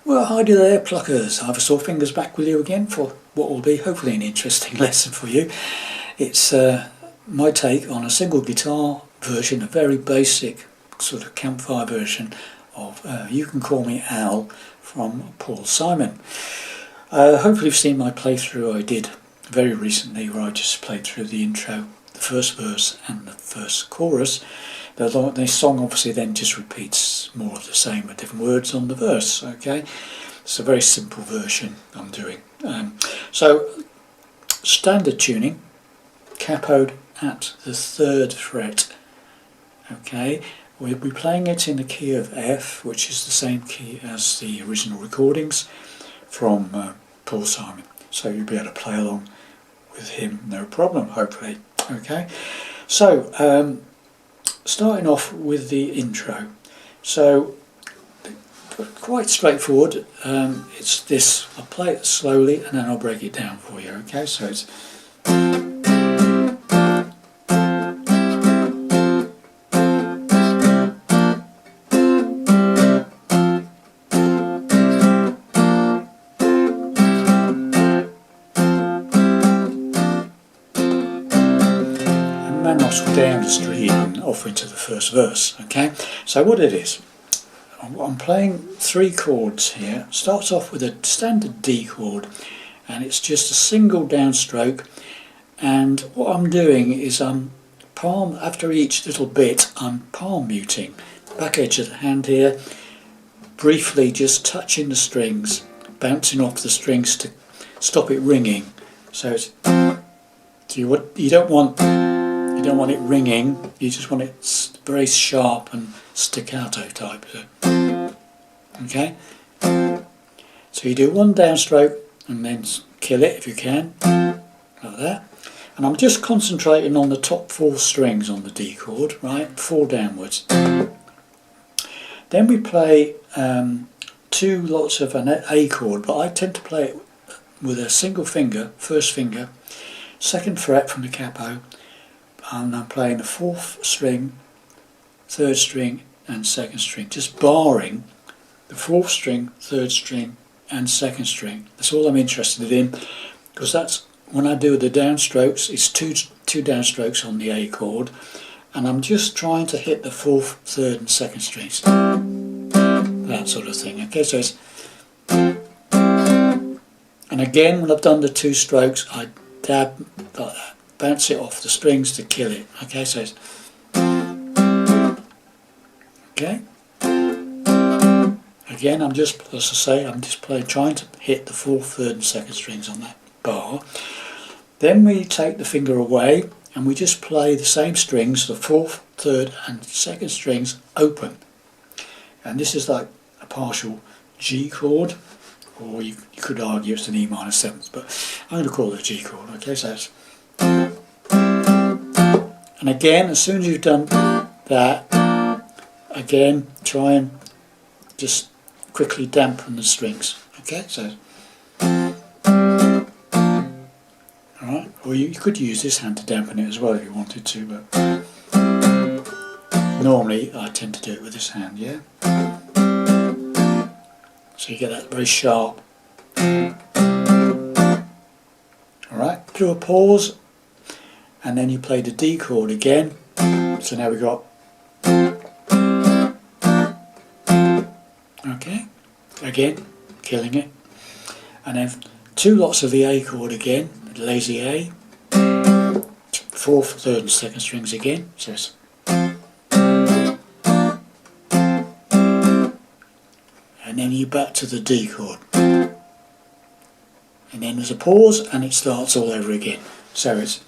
Well, hi there, pluckers. I've Sore Fingers back with you again for what will be hopefully an interesting lesson for you. It's my take on a single guitar version, a very basic sort of Campfire version of You Can Call Me Al from Paul Simon. Hopefully you've seen my playthrough I did very recently, where I just played through the intro, the first verse and the first chorus. The song obviously then just repeats more of the same with different words on the verse. Okay, it's a very simple version I'm doing. So standard tuning, capoed at the 3rd fret. Okay, we'll be playing it in the key of F, which is the same key as the original recordings from Paul Simon. So you'll be able to play along with him, no problem, hopefully. Okay, so starting off with the intro. So quite straightforward. It's this. I'll play it slowly and then I'll break it down for you. Okay, so it's down the street and off into the first verse. Okay, so what it is, I'm playing 3 chords here. Starts off with a standard D chord, and it's just a single downstroke. And what I'm doing is palm, after each little bit, I'm palm muting back edge of the hand here, briefly just touching the strings, bouncing off the strings to stop it ringing. So it's you don't want it ringing, you just want it very sharp and staccato type. Okay, so you do 1 downstroke and then kill it if you can, like that. And I'm just concentrating on the top 4 strings on the D chord, right, 4 downwards. Then we play 2 lots of an A chord, but I tend to play it with a single finger, first finger, 2nd fret from the capo, and I'm playing the 4th string, 3rd string and 2nd string, just barring the 4th string, 3rd string and 2nd string. That's all I'm interested in, because that's when I do the downstrokes, it's two downstrokes on the A chord, and I'm just trying to hit the 4th, 3rd and 2nd strings, that sort of thing. Okay, so it's, and again when I've done the 2 strokes I dab like that, bounce it off the strings to kill it. Okay, so it's okay. Again, I'm just, as I say, I'm just trying to hit the 4th, 3rd and 2nd strings on that bar. Then we take the finger away and we just play the same strings, the 4th, 3rd and 2nd strings open. And this is like a partial G chord, or you could argue it's an E minor 7th, but I'm going to call it a G chord. Okay, so it's, and again, as soon as you've done that, again try and just quickly dampen the strings. Okay, so alright, or you could use this hand to dampen it as well if you wanted to, but normally I tend to do it with this hand, yeah? So you get that very sharp. Alright, do a pause, and then you play the D chord again. So now we've got, okay, again, killing it. And then 2 lots of the A chord again, lazy A, 4th, 3rd and 2nd strings again. So it's, and then you back to the D chord. And then there's a pause and it starts all over again. So it's,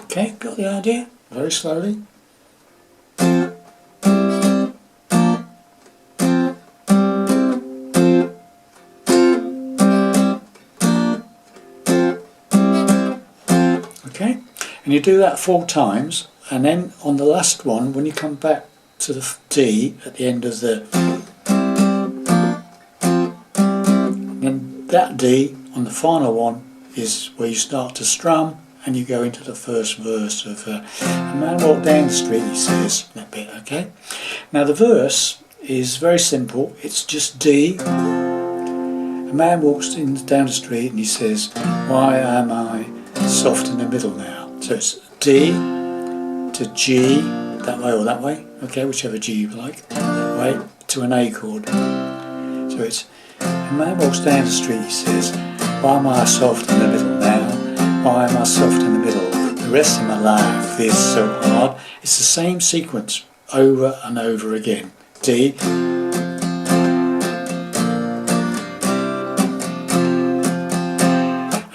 okay, got the idea? Very slowly. Okay, and you do that 4 times, and then on the last one, when you come back to the D at the end of the, and that D on the final one is where you start to strum, and you go into the first verse of A Man Walked Down the Street, he says, that bit, okay? Now the verse is very simple, it's just D. A man walks down the street and he says, why am I soft in the middle now? So it's D to G, that way or that way, okay, whichever G you like, that way, to an A chord. So it's, a man walks down the street, he says, why am I soft in the middle now? Why am I soft in the middle? The rest of my life is so hard. It's the same sequence over and over again. D,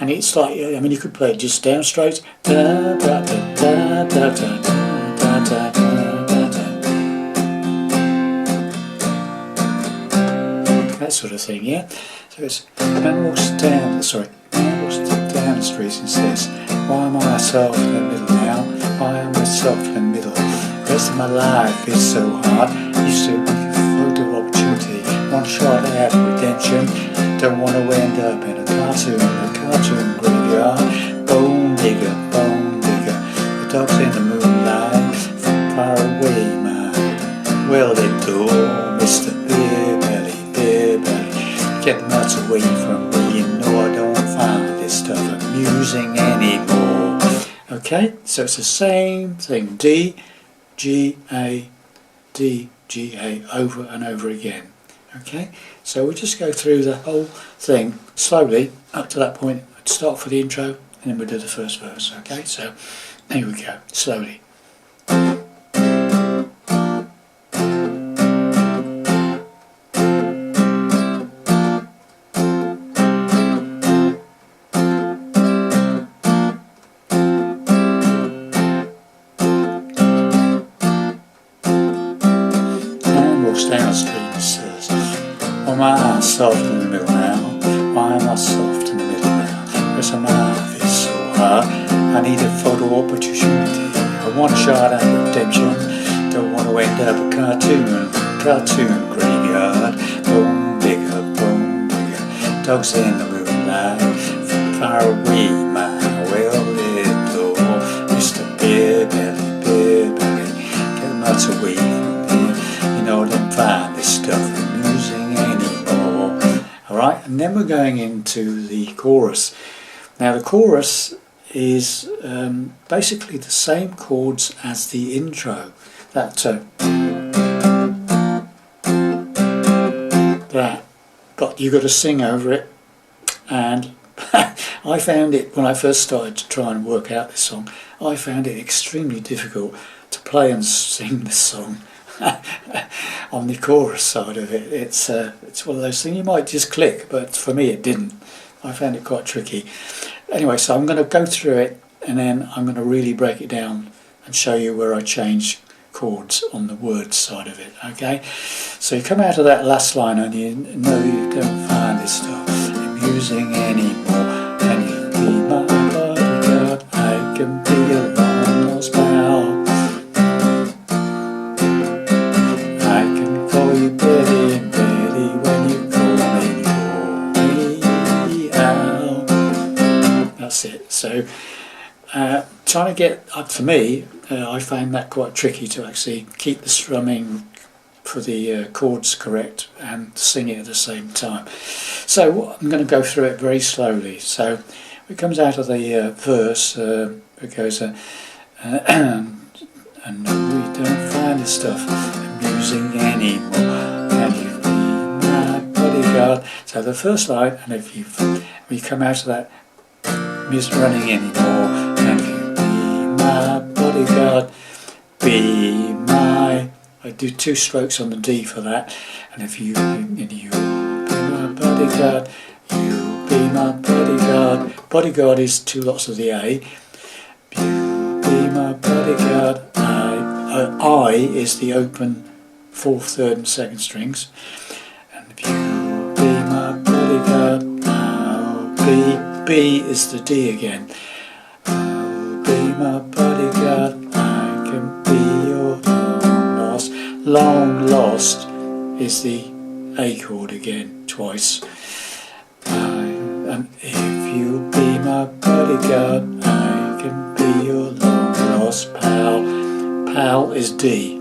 and it's like, I mean, you could play it just down straight, da da da da da da da da da da, that sort of thing, yeah. So it's, man walks down the street and says, why am I soft in the middle now? Why am I soft in the middle? The rest of my life is so hard. Used to be a photo opportunity, one shot at redemption. Don't want to end up in a cartoon graveyard. Bone digger, the dogs in the moonlight, far away, man. Well, they do, Mr. Beer Belly. Get the nuts away from me, you know I don't find this stuff amusing anymore. Okay, so it's the same thing, D, G, A, D, G, A, over and over again. Okay, so we'll just go through the whole thing slowly up to that point. I'd start for the intro and then we'll do the first verse. Okay, so here we go, slowly. Down the street and says, why am I soft in the middle now? Why am I soft in the middle now? The rest of my life is so hard. I need a photo opportunity, a one shot at redemption. Don't want to end up a cartoon graveyard. Bone digger, dogs in the moonlight, far away, my well little Mr. Beer Belly, get them out away from me. You know, I don't find this stuff amusing anymore. Alright, and then we're going into the chorus. Now the chorus is basically the same chords as the intro. That you got to sing over it, and I found it when I first started to try and work out this song. I found it extremely difficult to play and sing this song on the chorus side of it. It's one of those things you might just click, but for me it didn't. I found it quite tricky. Anyway, so I'm going to go through it and then I'm going to really break it down and show you where I change chords on the words side of it. Okay, so you come out of that last line and you know you don't find this stuff amusing anymore. Can you be my bodyguard? I can be a long lost pal. Betty when you call me out. That's it. So trying to get up, for me, I found that quite tricky to actually keep the strumming for the chords correct and sing it at the same time. So I'm going to go through it very slowly. So it comes out of the verse, it goes and we don't find this stuff amusing anymore. Can you be my bodyguard? So the first line, and if we come out of that, miss running anymore. Can you be my bodyguard? Be my. I do 2 strokes on the D for that, and if you be my bodyguard, you be my bodyguard. Bodyguard is 2 lots of the A. You be my bodyguard. I is the open 4th, 3rd and 2nd strings, and if you be my bodyguard, I'll B is the D again. I'll be my bodyguard, I can be your long long lost is the A chord again, twice. And if you'll be my bodyguard, I can be your long lost pal. Pal is D.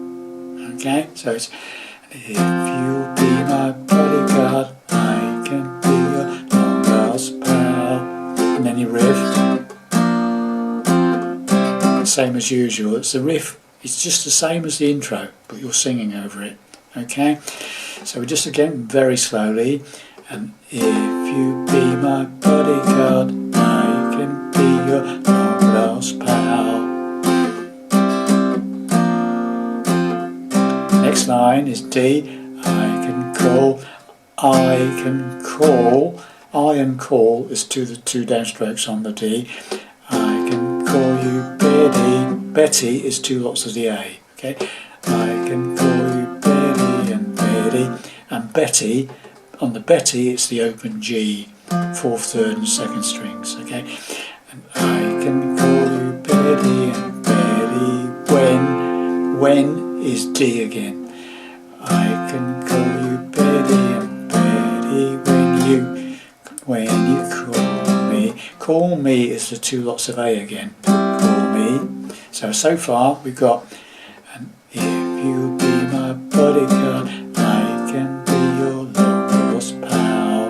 Okay, so it's if you'll be my bodyguard, I can be your long lost pal. And then your riff. Same as usual. It's the riff. It's just the same as the intro, but you're singing over it. Okay, so just again very slowly. And if you be my bodyguard, I can be your long lost pal. Next line is D. I can call. I and call is the two downstrokes on the D. I can call you Betty. Betty is two lots of the A. Okay, I can call you Betty and Betty, and Betty. On the Betty, it's the open G, 4th, 3rd and 2nd strings, okay? And I can call you Betty and Betty when is D again. I can call you Betty and Betty when you call me. Call me is the two lots of A again. Call me. So far we've got, and if you be my bodyguard, I can be your pal.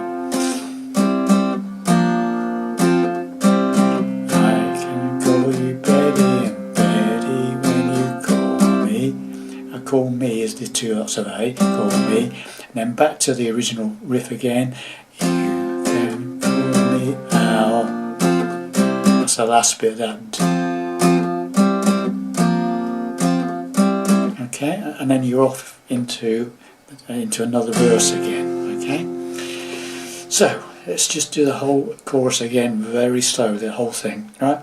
I can call you Betty and Betty when you call me. Call me is the two lots of A. Call me. And then back to the original riff again. You can call me Al. That's the last bit of that. Okay, and then you're off into another verse again. Okay, so let's just do the whole chorus again very slow, the whole thing, right?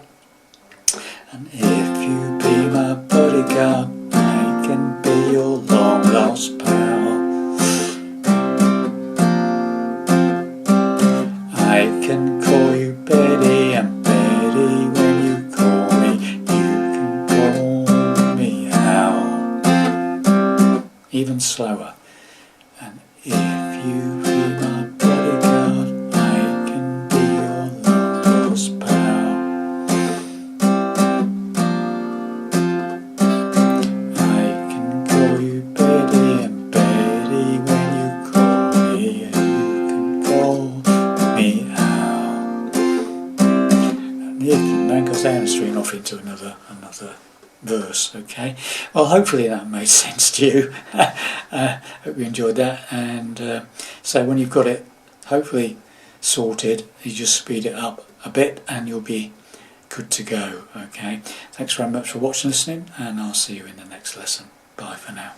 And if you be my bodyguard, I can be your long lost pal. I can call you Betty and Betty when you call me. You can call me Al. Even slower. And if you be my bodyguard, I can be your long lost pal. I can call you Betty and Betty when you call me, and you can call me Al. And then goes down the string off into another verse. Okay, well, hopefully that made sense to you. Hope you enjoyed that, and so when you've got it hopefully sorted, you just speed it up a bit and you'll be good to go. Okay, thanks very much for watching, listening, and I'll see you in the next lesson. Bye for now.